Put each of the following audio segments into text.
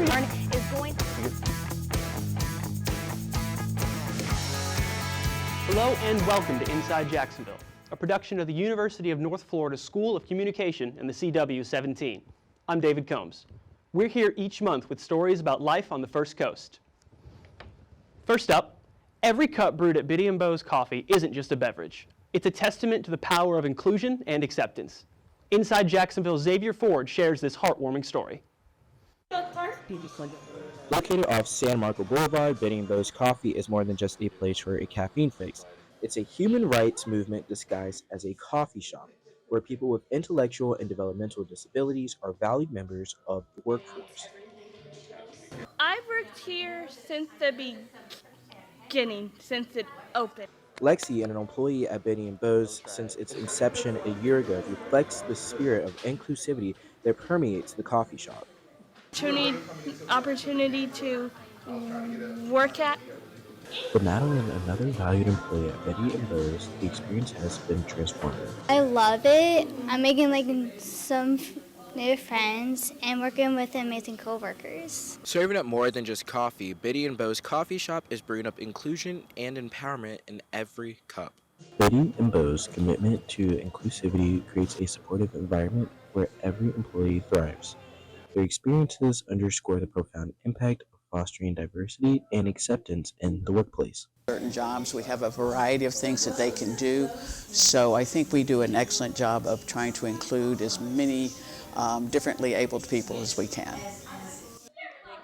everyone is going to... Hello and welcome to Inside Jacksonville, a production of the University of North Florida School of Communication and the CW17. I'm David Combs. We're here each month with stories about life on the First Coast. First up, every cup brewed at Biddy & Bo's Coffee isn't just a beverage. It's a testament to the power of inclusion and acceptance. Inside Jacksonville, Xavier Ford shares this heartwarming story. Located off San Marco Boulevard, Biddy & Bo's Coffee is more than just a place for a caffeine fix. It's a human rights movement disguised as a coffee shop, where people with intellectual and developmental disabilities are valued members of the workforce. I've worked here since the beginning, since it opened. Lexi, an employee at Biddy & Bo's since its inception a year ago, reflects the spirit of inclusivity that permeates the coffee shop. Opportunity to work at. For Madeline, another valued employee at Biddy & Bo's, the experience has been transformative. I love it. I'm making some new friends and working with amazing coworkers. Serving up more than just coffee, Biddy & Bo's Coffee Shop is brewing up inclusion and empowerment in every cup. Biddy & Bo's commitment to inclusivity creates a supportive environment where every employee thrives. Their experiences underscore the profound impact of fostering diversity and acceptance in the workplace. Certain jobs, we have a variety of things that they can do, so I think we do an excellent job of trying to include as many differently abled people as we can.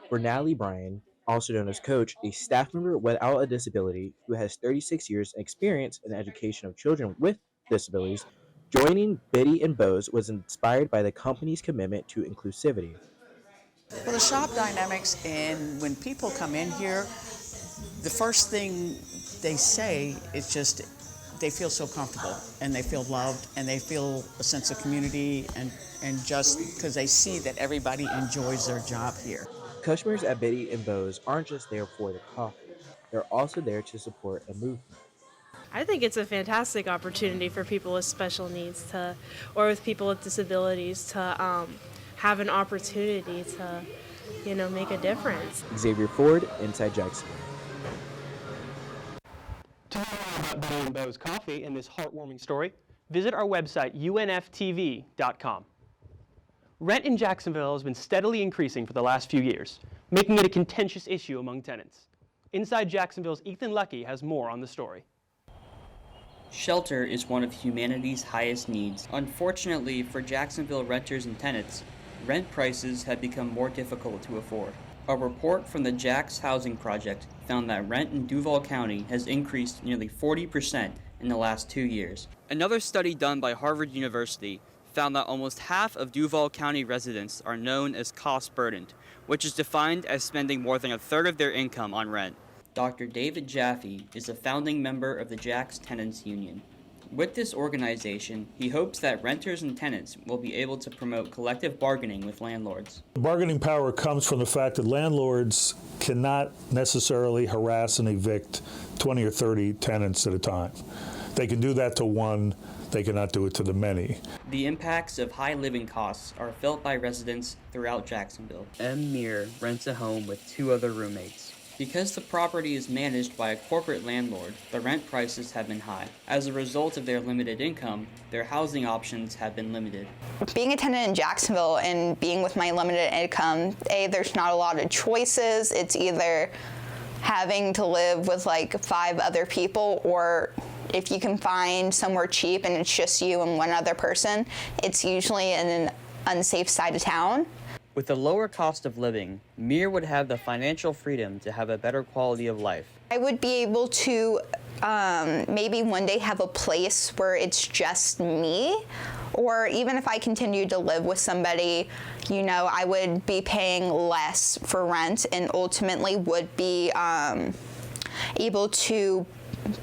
For Natalie Bryan, also known as Coach, a staff member without a disability who has 36 years experience in the education of children with disabilities, joining Biddy & Bo's was inspired by the company's commitment to inclusivity. Well, the shop dynamics, and when people come in here, the first thing they say is just they feel so comfortable and they feel loved and they feel a sense of community and just because they see that everybody enjoys their job here. Customers at Biddy & Bo's aren't just there for the coffee, they're also there to support a movement. I think it's a fantastic opportunity for people with special needs or with people with disabilities to have an opportunity to, make a difference. Xavier Ford, Inside Jacksonville. To learn more about Biddy & Bo's Coffee and this heartwarming story, visit our website, unftv.com. Rent in Jacksonville has been steadily increasing for the last few years, making it a contentious issue among tenants. Inside Jacksonville's Ethan Leckie has more on the story. Shelter is one of humanity's highest needs. Unfortunately for Jacksonville renters and tenants, rent prices have become more difficult to afford. A report from the Jax Housing Project found that rent in Duval County has increased nearly 40% in the last 2 years. Another study done by Harvard University found that almost half of Duval County residents are known as cost-burdened, which is defined as spending more than a third of their income on rent. Dr. David Jaffe is a founding member of the Jax Tenants Union. With this organization, he hopes that renters and tenants will be able to promote collective bargaining with landlords. Bargaining power comes from the fact that landlords cannot necessarily harass and evict 20 or 30 tenants at a time. They can do that to one, they cannot do it to the many. The impacts of high living costs are felt by residents throughout Jacksonville. M. Meir rents a home with 2 other roommates. Because the property is managed by a corporate landlord, the rent prices have been high. As a result of their limited income, their housing options have been limited. Being a tenant in Jacksonville and being with my limited income, there's not a lot of choices. It's either having to live with 5 other people, or if you can find somewhere cheap and it's just you and one other person, it's usually in an unsafe side of town. With a lower cost of living, Mir would have the financial freedom to have a better quality of life. I would be able to maybe one day have a place where it's just me, or even if I continued to live with somebody, I would be paying less for rent and ultimately would be able to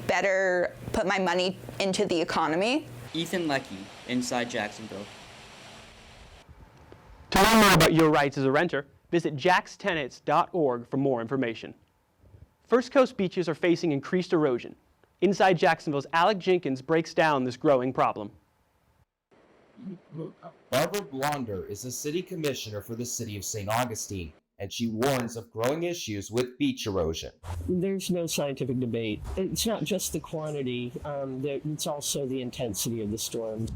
better put my money into the economy. Ethan Leckie, Inside Jacksonville. To learn more about your rights as a renter, visit jaxtenants.org for more information. First Coast beaches are facing increased erosion. Inside Jacksonville's Alec Jenkins breaks down this growing problem. Barbara Blonder is the city commissioner for the city of St. Augustine. and she warns of growing issues with beach erosion. There's no scientific debate. It's not just the quantity, it's also the intensity of the storm.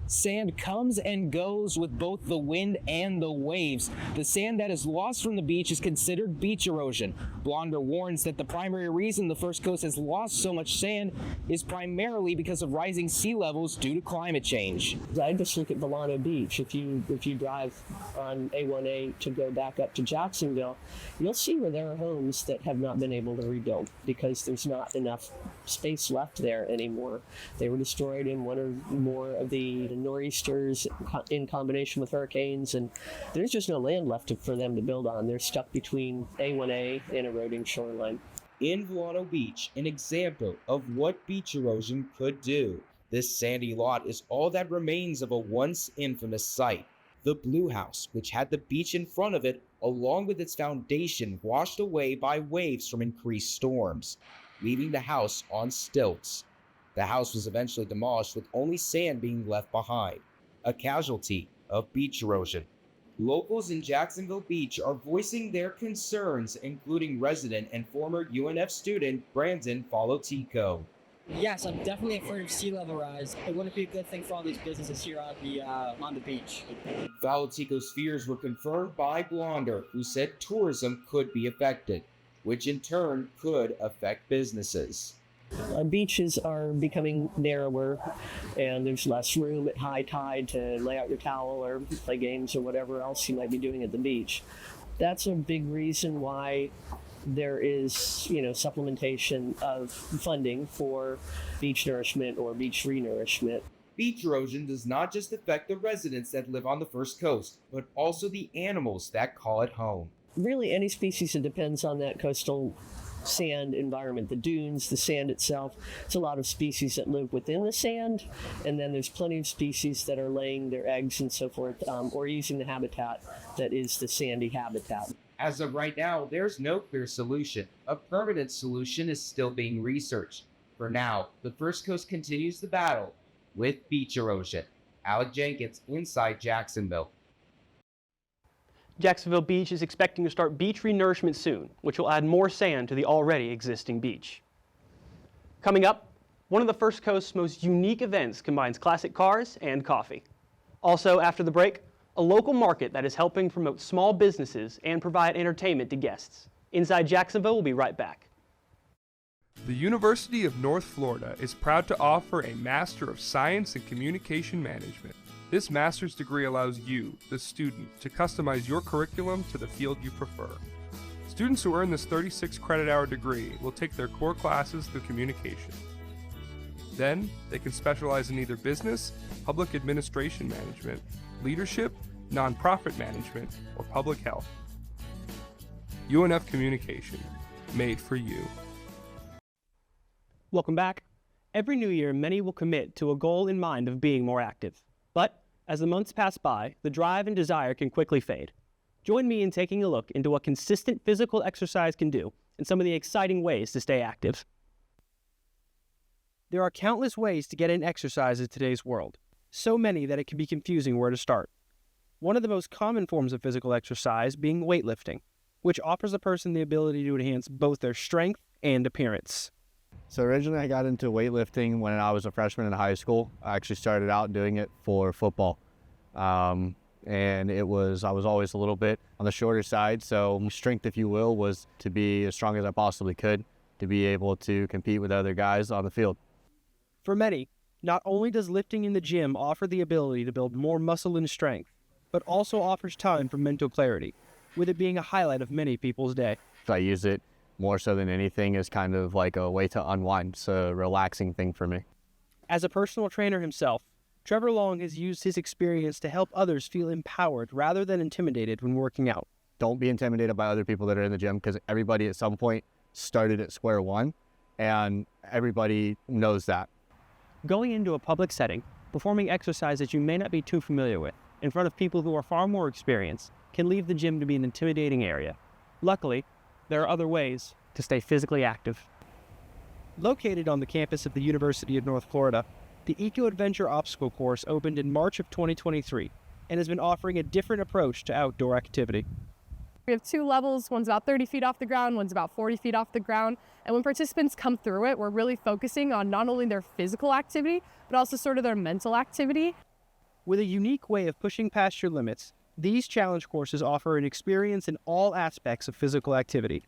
Sand comes and goes with both the wind and the waves. The sand that is lost from the beach is considered beach erosion. Blonder warns that the primary reason the First Coast has lost so much sand is primarily because of rising sea levels due to climate change. I just look at Volano Beach. If you drive on A1A to go back up to Jacksonville, you'll see where there are homes that have not been able to rebuild because there's not enough space left there anymore. They were destroyed in one or more of the nor'easters in combination with hurricanes, and there's just no land left for them to build on. They're stuck between A1A and eroding shoreline. In Volano Beach, an example of what beach erosion could do. This sandy lot is all that remains of a once infamous site. The Blue House, which had the beach in front of it, along with its foundation washed away by waves from increased storms, leaving the house on stilts. The house was eventually demolished with only sand being left behind, a casualty of beach erosion. Locals in Jacksonville Beach are voicing their concerns, including resident and former UNF student Brandon Falotico. Yes, I'm definitely afraid of sea level rise. It wouldn't be a good thing for all these businesses here on the beach. Falotico's fears were confirmed by Blonder, who said tourism could be affected, which in turn could affect businesses. Beaches are becoming narrower, and there's less room at high tide to lay out your towel or play games or whatever else you might be doing at the beach. That's a big reason why there is, supplementation of funding for beach nourishment or beach renourishment. Beach erosion does not just affect the residents that live on the First Coast, but also the animals that call it home. Really, any species that depends on that coastal sand environment, the dunes, the sand itself. It's a lot of species that live within the sand, and then there's plenty of species that are laying their eggs and so forth, or using the habitat that is the sandy habitat. As of right now, there's no clear solution. A permanent solution is still being researched. For now, the First Coast continues the battle with beach erosion. Alec Jenkins, Inside Jacksonville. Jacksonville Beach is expecting to start beach renourishment soon, which will add more sand to the already existing beach. Coming up, one of the First Coast's most unique events combines classic cars and coffee. Also, after the break, a local market that is helping promote small businesses and provide entertainment to guests. Inside Jacksonville will be right back. The University of North Florida is proud to offer a Master of Science in Communication Management. This master's degree allows you, the student, to customize your curriculum to the field you prefer. Students who earn this 36 credit hour degree will take their core classes through communication. Then, they can specialize in either business, public administration management, leadership, nonprofit management, or public health. UNF Communication, made for you. Welcome back. Every new year, many will commit to a goal in mind of being more active. But as the months pass by, the drive and desire can quickly fade. Join me in taking a look into what consistent physical exercise can do and some of the exciting ways to stay active. There are countless ways to get in exercise in today's world, so many that it can be confusing where to start. One of the most common forms of physical exercise being weightlifting, which offers a person the ability to enhance both their strength and appearance. So originally I got into weightlifting when I was a freshman in high school. I actually started out doing it for football. And I was always a little bit on the shorter side, so strength, if you will, was to be as strong as I possibly could to be able to compete with other guys on the field. For many, not only does lifting in the gym offer the ability to build more muscle and strength, but also offers time for mental clarity, with it being a highlight of many people's day. I use it more so than anything as kind of like a way to unwind. It's a relaxing thing for me. As a personal trainer himself, Trevor Long has used his experience to help others feel empowered rather than intimidated when working out. Don't be intimidated by other people that are in the gym, because everybody at some point started at square one, and everybody knows that. Going into a public setting, performing exercise that you may not be too familiar with, in front of people who are far more experienced, can leave the gym to be an intimidating area. Luckily, there are other ways to stay physically active. Located on the campus of the University of North Florida, the Eco Adventure Obstacle Course opened in March of 2023 and has been offering a different approach to outdoor activity. We have 2 levels, one's about 30 feet off the ground, one's about 40 feet off the ground. And when participants come through it, we're really focusing on not only their physical activity, but also sort of their mental activity. With a unique way of pushing past your limits, these challenge courses offer an experience in all aspects of physical activity.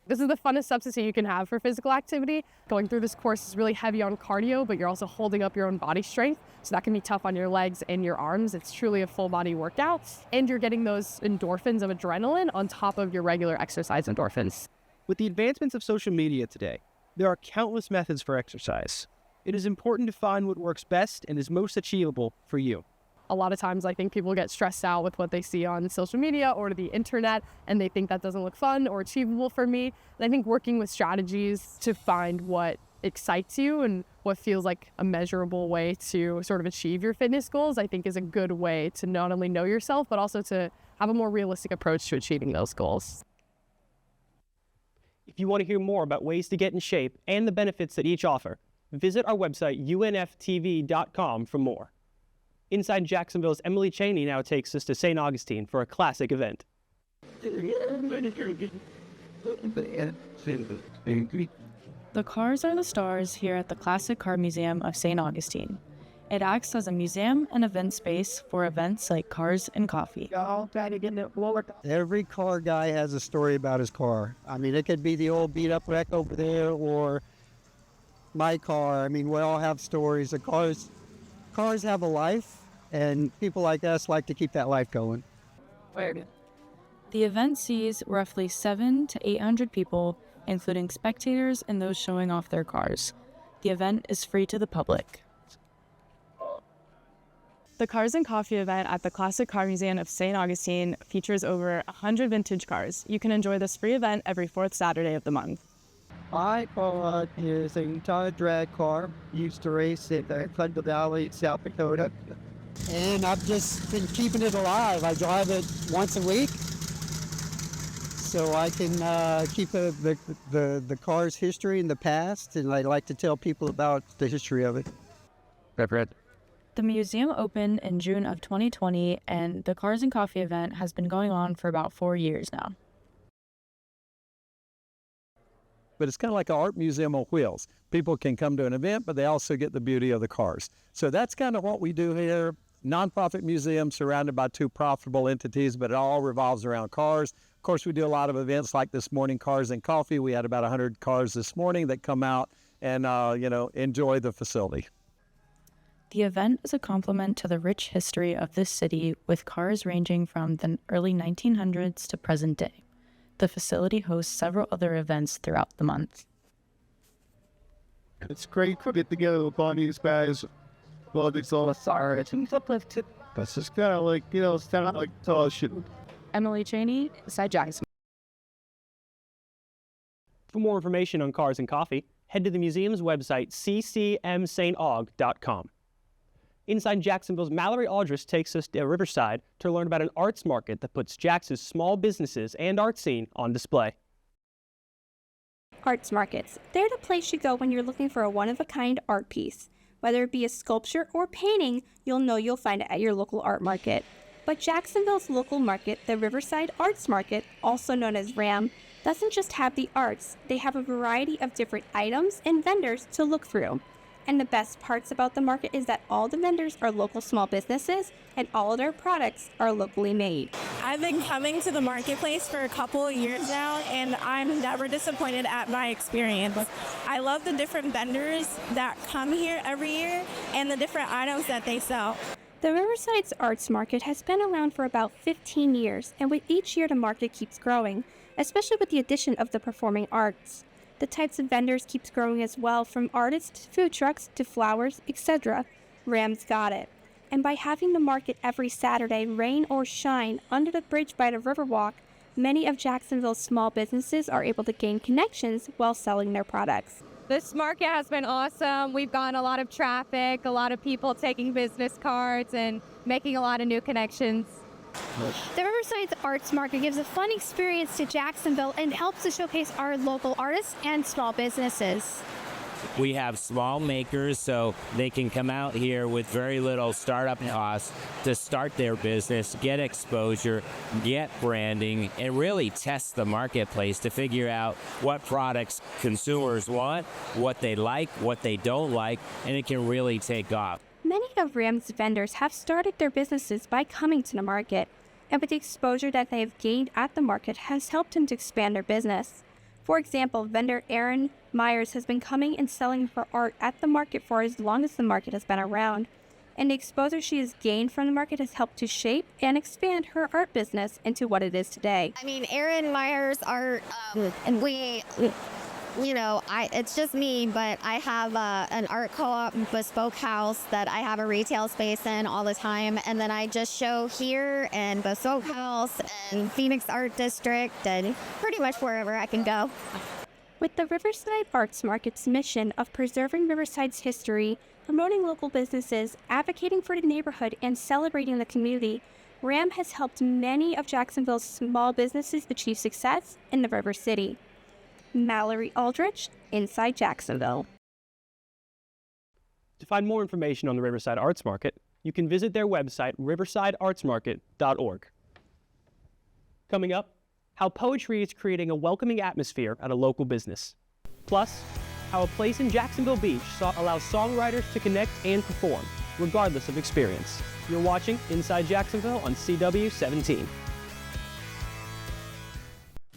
This is the funnest substitute you can have for physical activity. Going through this course is really heavy on cardio, but you're also holding up your own body strength. So that can be tough on your legs and your arms. It's truly a full body workout. And you're getting those endorphins of adrenaline on top of your regular exercise endorphins. With the advancements of social media today, there are countless methods for exercise. It is important to find what works best and is most achievable for you. A lot of times I think people get stressed out with what they see on social media or the internet, and they think that doesn't look fun or achievable for me. And I think working with strategies to find what excites you and what feels like a measurable way to sort of achieve your fitness goals, I think is a good way to not only know yourself, but also to have a more realistic approach to achieving those goals. If you want to hear more about ways to get in shape and the benefits that each offer, visit our website, unftv.com, for more. Inside Jacksonville's Emily Cheney now takes us to St. Augustine for a classic event. The cars are the stars here at the Classic Car Museum of St. Augustine. It acts as a museum and event space for events like Cars and Coffee. Every car guy has a story about his car. I mean, it could be the old beat-up wreck over there or my car. I mean, we all have stories. The cars have a life, and people like us like to keep that life going. The event sees roughly 700 to 800 people, including spectators and those showing off their cars. The event is free to the public. The Cars and Coffee event at the Classic Car Museum of St. Augustine features over 100 vintage cars. You can enjoy this free event every 4th Saturday of the month. My car is a Todd drag car. Used to race in the Thunder Valley, South Dakota. And I've just been keeping it alive. I drive it once a week so I can keep the car's history in the past, and I like to tell people about the history of it. The museum opened in June of 2020, and the Cars and Coffee event has been going on for about 4 years now. But it's kind of like an art museum on wheels. People can come to an event, but they also get the beauty of the cars. So that's kind of what we do here. Nonprofit museum surrounded by 2 profitable entities, but it all revolves around cars. Of course, we do a lot of events like this morning, Cars and Coffee. We had about 100 cars this morning that come out and, enjoy the facility. The event is a complement to the rich history of this city, with cars ranging from the early 1900s to present day. The facility hosts several other events throughout the month. It's great to get together with all these guys. Well, it's all a sorry. It's uplifted. That's just kind of like, it's kind of like tall shit. Emily Cheney, Inside Jacksonville. For more information on Cars and Coffee, head to the museum's website, ccmstaug.com. Inside Jacksonville's Mallory Aldrich takes us to Riverside to learn about an arts market that puts Jax's small businesses and art scene on display. Arts markets. They're the place you go when you're looking for a one-of-a-kind art piece. Whether it be a sculpture or painting, you'll know you'll find it at your local art market. But Jacksonville's local market, the Riverside Arts Market, also known as RAM, doesn't just have the arts. They have a variety of different items and vendors to look through. And the best parts about the market is that all the vendors are local small businesses and all of their products are locally made. I've been coming to the marketplace for a couple of years now, and I'm never disappointed at my experience. I love the different vendors that come here every year and the different items that they sell. The Riverside's Arts Market has been around for about 15 years, and with each year the market keeps growing, especially with the addition of the performing arts. The types of vendors keeps growing as well, from artists to food trucks to flowers, etc. Ram's got it. And by having the market every Saturday, rain or shine, under the bridge by the Riverwalk, many of Jacksonville's small businesses are able to gain connections while selling their products. This market has been awesome. We've gotten a lot of traffic, a lot of people taking business cards and making a lot of new connections. The Riverside Arts Market gives a fun experience to Jacksonville and helps to showcase our local artists and small businesses. We have small makers, so they can come out here with very little startup costs to start their business, get exposure, get branding, and really test the marketplace to figure out what products consumers want, what they like, what they don't like, and it can really take off. Many of Ram's vendors have started their businesses by coming to the market, and with the exposure that they have gained at the market has helped them to expand their business. For example, vendor Erin Myers has been coming and selling her art at the market for as long as the market has been around, and the exposure she has gained from the market has helped to shape and expand her art business into what it is today. I mean, Erin Myers art, and it's just me, but I have an art co-op bespoke house that I have a retail space in all the time, and then I just show here and bespoke house and Phoenix Art District and pretty much wherever I can go. With the Riverside Arts Market's mission of preserving Riverside's history, promoting local businesses, advocating for the neighborhood, and celebrating the community, RAM has helped many of Jacksonville's small businesses achieve success in the River City. Mallory Aldrich, Inside Jacksonville. To find more information on the Riverside Arts Market, you can visit their website, riversideartsmarket.org. Coming up, how poetry is creating a welcoming atmosphere at a local business. Plus, how a place in Jacksonville Beach allows songwriters to connect and perform, regardless of experience. You're watching Inside Jacksonville on CW 17.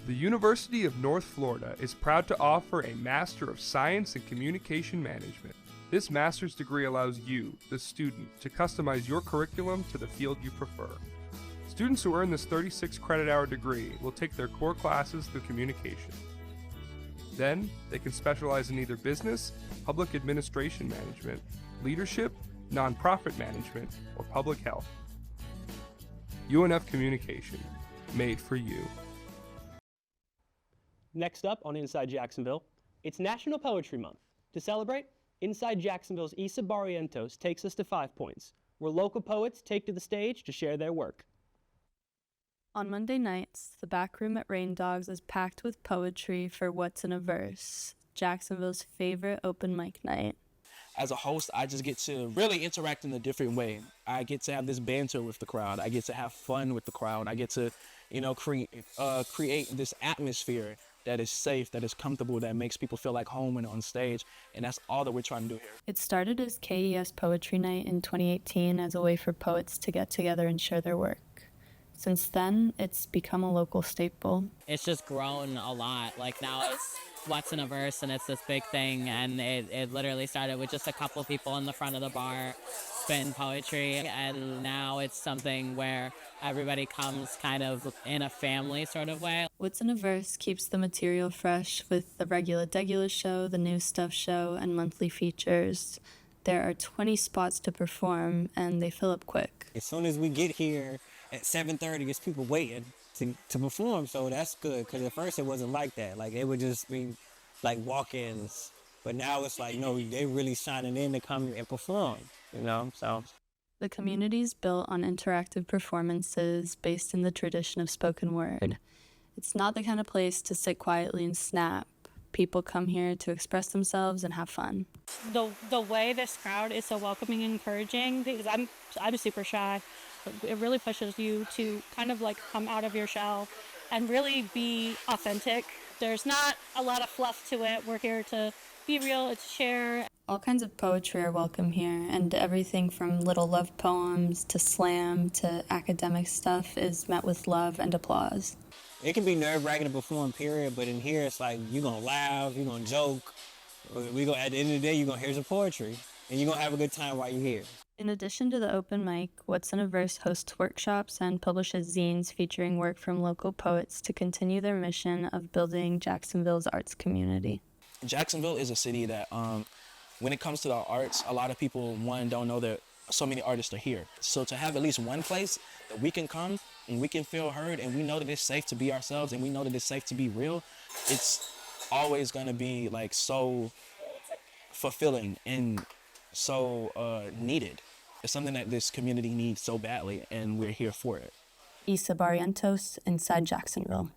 The University of North Florida is proud to offer a Master of Science in Communication Management. This master's degree allows you, the student, to customize your curriculum to the field you prefer. Students who earn this 36 credit hour degree will take their core classes through communication. Then, they can specialize in either business, public administration management, leadership, nonprofit management, or public health. UNF Communication, made for you. Next up on Inside Jacksonville, it's National Poetry Month. To celebrate, Inside Jacksonville's Isa Barrientos takes us to 5 Points, where local poets take to the stage to share their work. On Monday nights, the back room at Rain Dogs is packed with poetry for What's in a Verse, Jacksonville's favorite open mic night. As a host, I just get to really interact in a different way. I get to have this banter with the crowd. I get to have fun with the crowd. I get to, create this atmosphere that is safe, that is comfortable, that makes people feel like home when on stage. And that's all that we're trying to do here. It started as KES Poetry Night in 2018 as a way for poets to get together and share their work. Since then, it's become a local staple. It's just grown a lot. Like now it's What's in a Verse and it's this big thing, and it literally started with just a couple people in the front of the bar spitting poetry, and now it's something where everybody comes kind of in a family sort of way. What's in a Verse keeps the material fresh with the regular Degula show, the New Stuff show, and monthly features. There are 20 spots to perform, and they fill up quick. As soon as we get here at 7:30, there's people waiting to perform, so that's good, because at first it wasn't like that. Like, it would just be like walk-ins, but now it's like, no, they really signing in to come and perform, so. The community is built on interactive performances based in the tradition of spoken word. It's not the kind of place to sit quietly and snap. People come here to express themselves and have fun. The way this crowd is so welcoming and encouraging, because I'm super shy. It really pushes you to kind of like come out of your shell and really be authentic. There's not a lot of fluff to it. We're here to be real, to share. All kinds of poetry are welcome here, and everything from little love poems to slam to academic stuff is met with love and applause. It can be nerve-wracking to perform, period, but in here it's like you're going to laugh, you're going to joke. At the end of the day, you're going to hear some poetry, and you're going to have a good time while you're here. In addition to the open mic, What's in a Verse hosts workshops and publishes zines featuring work from local poets to continue their mission of building Jacksonville's arts community. Jacksonville is a city that, when it comes to the arts, a lot of people, don't know that so many artists are here. So to have at least one place that we can come and we can feel heard and we know that it's safe to be ourselves and we know that it's safe to be real, it's always going to be like so fulfilling and so needed. It's something that this community needs so badly, and we're here for it. Isa Barrientos, Inside Jacksonville.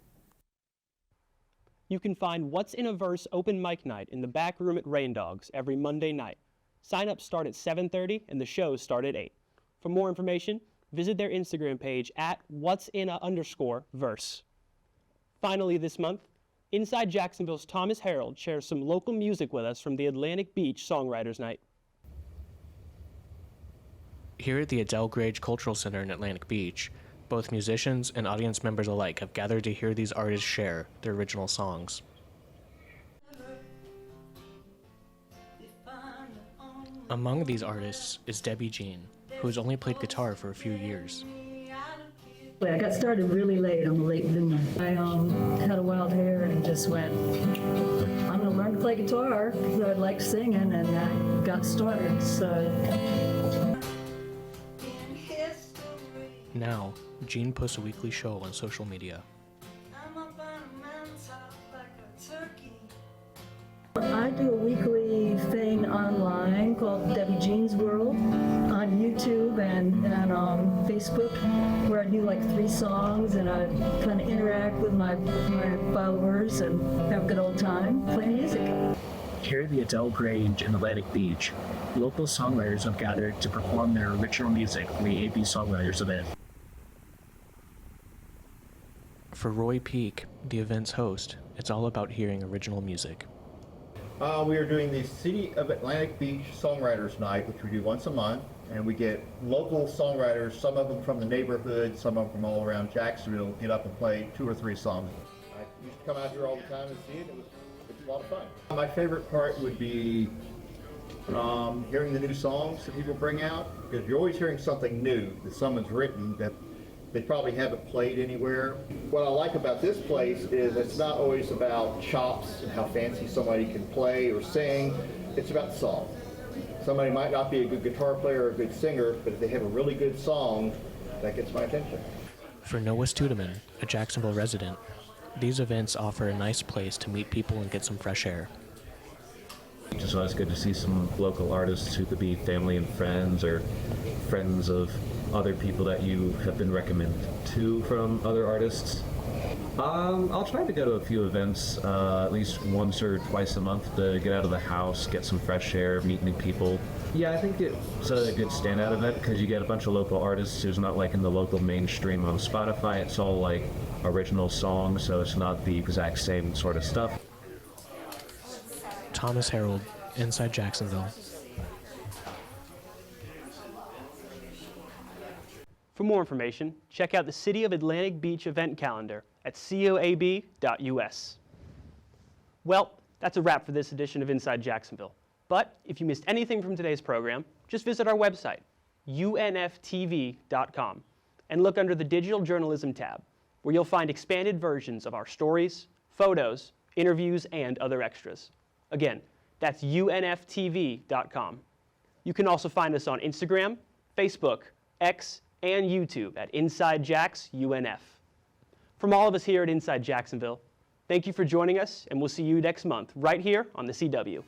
You can find What's in a Verse open mic night in the back room at Rain Dogs every Monday night. Sign-ups start at 7:30 and the shows start at 8. For more information, visit their Instagram page at what'sina_verse. Finally this month, Inside Jacksonville's Thomas Harold shares some local music with us from the Atlantic Beach Songwriters Night. Here at the Adele Grage Cultural Center in Atlantic Beach, both musicians and audience members alike have gathered to hear these artists share their original songs. Among these artists is Debbie Jean, who has only played guitar for a few years. I got started really late. I'm a late bloomer. I had a wild hair and just went, I'm going to learn to play guitar because I like singing, and I got started. So Now, Jean posts a weekly show on social media. I do a weekly thing online called Debbie Jean's World on YouTube and on Facebook, where I do like 3 songs and I kind of interact with my followers and have a good old time playing music. Here at the Adele Grange in Atlantic Beach, local songwriters have gathered to perform their original music for the AB Songwriters event. For Roy Peak, the event's host, it's all about hearing original music. We are doing the City of Atlantic Beach Songwriters Night, which we do once a month, and we get local songwriters, some of them from the neighborhood, some of them from all around Jacksonville, get up and play 2 or 3 songs. I used to come out here all the time and see it. It's a lot of fun. My favorite part would be hearing the new songs that people bring out, because you're always hearing something new that someone's written that they probably haven't played anywhere. What I like about this place is it's not always about chops and how fancy somebody can play or sing. It's about the song. Somebody might not be a good guitar player or a good singer, but if they have a really good song, that gets my attention. For Noah Studeman, a Jacksonville resident, these events offer a nice place to meet people and get some fresh air. It's just always good to see some local artists who could be family and friends or friends of other people that you have been recommended to from other artists. I'll try to go to a few events at least once or twice a month to get out of the house, get some fresh air, meet new people. Yeah, I think it's a good standout event because you get a bunch of local artists who's not like in the local mainstream on Spotify. It's all like original songs, so it's not the exact same sort of stuff. Thomas Harold, Inside Jacksonville. For more information, check out the City of Atlantic Beach event calendar at coab.us. Well, that's a wrap for this edition of Inside Jacksonville. But if you missed anything from today's program, just visit our website, unftv.com, and look under the Digital Journalism tab, where you'll find expanded versions of our stories, photos, interviews, and other extras. Again, that's unftv.com. You can also find us on Instagram, Facebook, X, and YouTube at Inside Jacks UNF. From all of us here at Inside Jacksonville, thank you for joining us, and we'll see you next month right here on the CW.